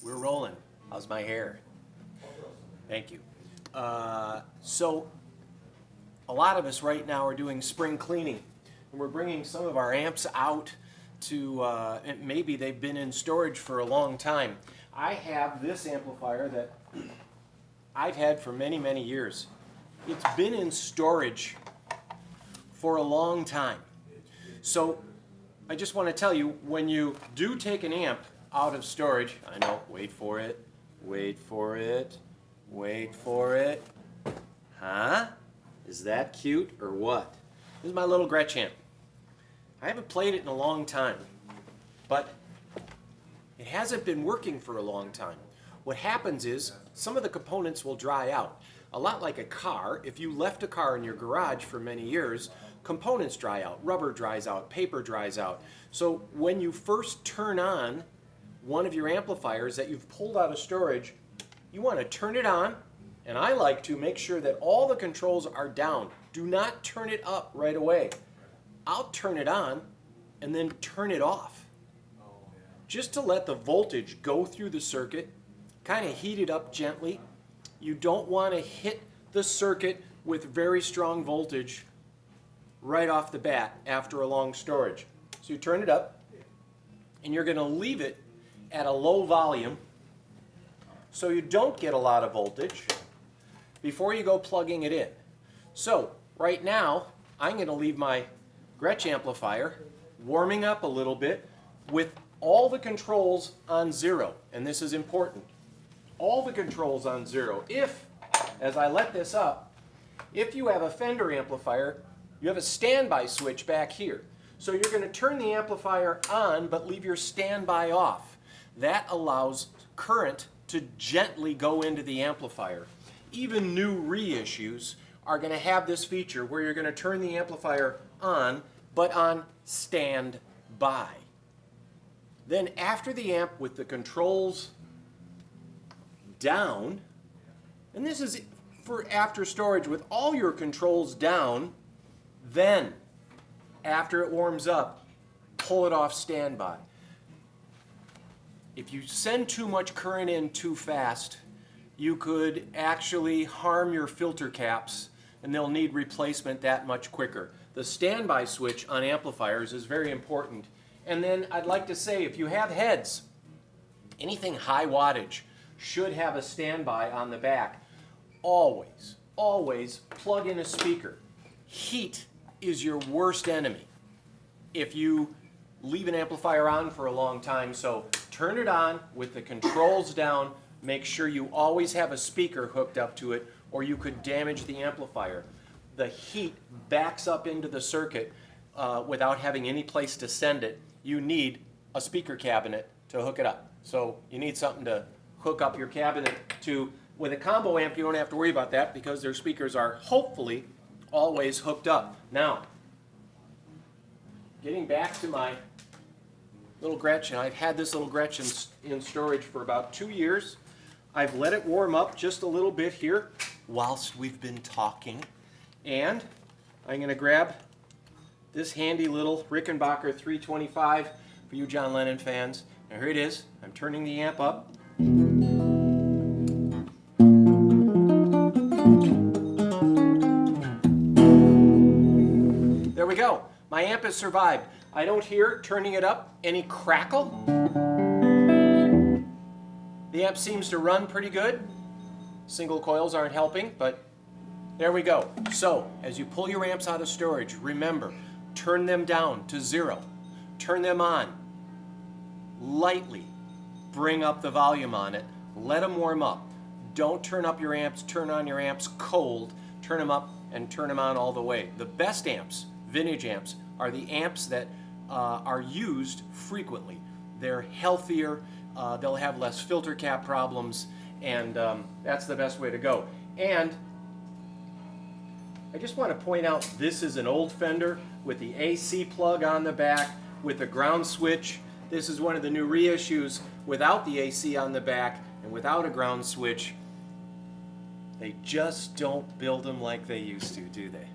We're rolling. How's my hair? Thank you. So a lot of us right now are doing spring cleaning, and we're bringing some of our amps out to, maybe they've been in storage for a long time. I have this amplifier that I've had for many, many years. It's been in storage for a long time. So I just want to tell you, when you do take an amp out of storage, I know, wait for it, wait for it, wait for it. Huh? Is that cute or what? This is my little Gretsch amp. I haven't played it in a long time, but it hasn't been working for a long time. What happens is some of the components will dry out. A lot like a car, if you left a car in your garage for many years, components dry out, rubber dries out, paper dries out. So when you first turn on one of your amplifiers that you've pulled out of storage, you want to turn it on, and I like to make sure that all the controls are down. Do not turn it up right away. I'll turn it on and then turn it off, just to let the voltage go through the circuit, kind of heat it up gently. You don't want to hit the circuit with very strong voltage right off the bat after a long storage. So you turn it up, and you're going to leave it at a low volume so you don't get a lot of voltage before you go plugging it in. So right now I'm going to leave my Gretsch amplifier warming up a little bit with all the controls on 0, and this is important. All the controls on 0. If, as I let this up, if you have a Fender amplifier, you have a standby switch back here. So you're going to turn the amplifier on but leave your standby off. That allows current to gently go into the amplifier. Even new reissues are going to have this feature where you're going to turn the amplifier on but on standby. Then after the amp with the controls down, and this is for after storage with all your controls down, then after it warms up, pull it off standby. If you send too much current in too fast, you could actually harm your filter caps, and they'll need replacement that much quicker. The standby switch on amplifiers is very important. And then I'd like to say, if you have heads, anything high wattage should have a standby on the back. Always, always plug in a speaker. Heat is your worst enemy if you leave an amplifier on for a long time. So turn it on with the controls down. Make sure you always have a speaker hooked up to it, or you could damage the amplifier. The heat backs up into the circuit without having any place to send it. You need a speaker cabinet to hook it up. So you need something to hook up your cabinet to. With a combo amp, you don't have to worry about that because their speakers are hopefully always hooked up. Now, getting back to my little Gretsch, and I've had this little Gretsch in storage for about 2 years. I've let it warm up just a little bit here whilst we've been talking. And I'm going to grab this handy little Rickenbacker 325 for you John Lennon fans. Now here it is. I'm turning the amp up. There we go. My amp has survived. I don't hear, turning it up, any crackle. The amp seems to run pretty good. Single coils aren't helping, but there we go. So, as you pull your amps out of storage, remember, turn them down to 0. Turn them on lightly. Bring up the volume on it. Let them warm up. Don't turn up your amps, turn on your amps cold. Turn them up and turn them on all the way. The best amps, vintage amps, are the amps that are used frequently. They're healthier, they'll have less filter cap problems, and that's the best way to go. And I just want to point out, this is an old Fender with the AC plug on the back with the ground switch. This is one of the new reissues without the AC on the back and without a ground switch. They just don't build them like they used to, do they?